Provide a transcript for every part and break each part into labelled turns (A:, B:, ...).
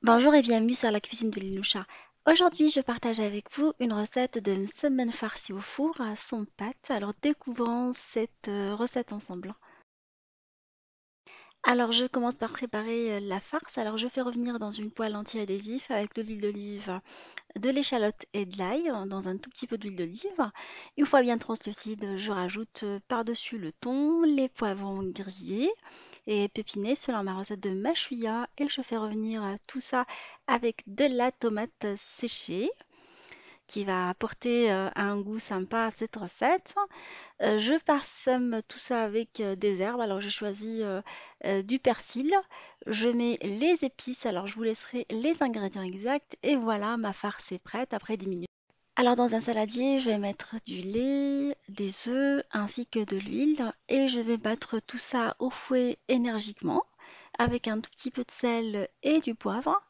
A: Bonjour et bienvenue sur la cuisine de Liloucha. Aujourd'hui, je partage avec vous une recette de msemen farci au four à son pâte. Alors, découvrons cette recette ensemble. Alors, je commence par préparer la farce. Alors, je fais revenir dans une poêle anti-adhésif avec de l'huile d'olive, de l'échalote et de l'ail dans un tout petit peu d'huile d'olive. Une fois bien translucide, je rajoute par-dessus le thon, les poivrons grillés et pépinés selon ma recette de machouilla et je fais revenir tout ça avec de la tomate séchée qui va apporter un goût sympa à cette recette. Je parsème tout ça avec des herbes. Alors j'ai choisi du persil. Je mets les épices. Alors je vous laisserai les ingrédients exacts. Et voilà, ma farce est prête après 10 minutes. Alors dans un saladier, je vais mettre du lait, des œufs ainsi que de l'huile et je vais battre tout ça au fouet énergiquement avec un tout petit peu de sel et du poivre.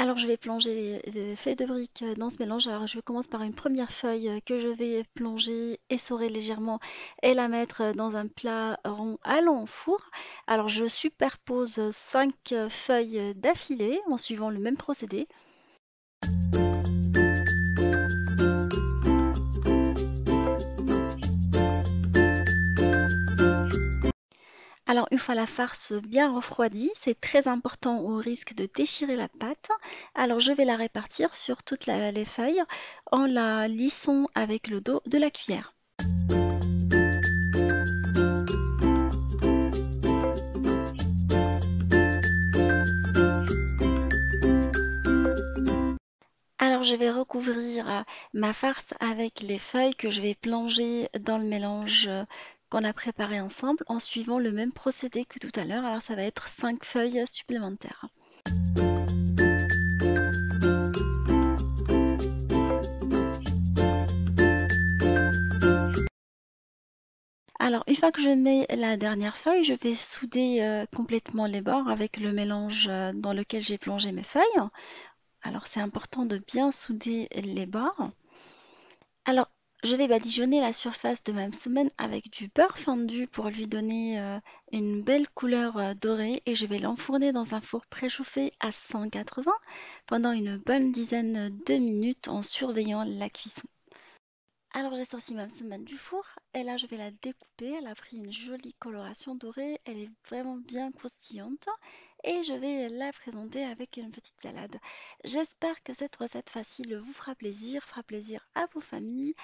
A: Alors je vais plonger les feuilles de briques dans ce mélange. Alors je commence par une première feuille que je vais plonger, essorer légèrement et la mettre dans un plat rond allant au four. Alors je superpose 5 feuilles d'affilée en suivant le même procédé. Alors une fois la farce bien refroidie, c'est très important au risque de déchirer la pâte. Alors je vais la répartir sur toutes les feuilles en la lissant avec le dos de la cuillère. Alors je vais recouvrir ma farce avec les feuilles que je vais plonger dans le mélange qu'on a préparé ensemble en suivant le même procédé que tout à l'heure. Alors ça va être 5 feuilles supplémentaires. Alors, une fois que je mets la dernière feuille, je vais souder complètement les bords avec le mélange dans lequel j'ai plongé mes feuilles. Alors, c'est important de bien souder les bords. Alors, je vais badigeonner la surface de ma semaine avec du beurre fondu pour lui donner une belle couleur dorée et je vais l'enfourner dans un four préchauffé à 180 pendant une bonne dizaine de minutes en surveillant la cuisson. Alors j'ai sorti ma semaine du four et là je vais la découper. Elle a pris une jolie coloration dorée, elle est vraiment bien croustillante et je vais la présenter avec une petite salade. J'espère que cette recette facile vous fera plaisir à vos familles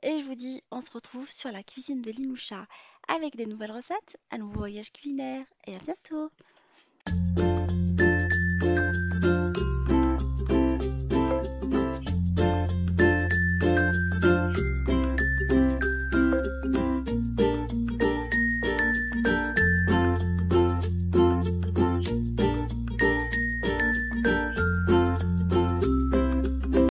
A: et je vous dis on se retrouve sur la cuisine de Limoucha avec des nouvelles recettes, un nouveau voyage culinaire et à bientôt.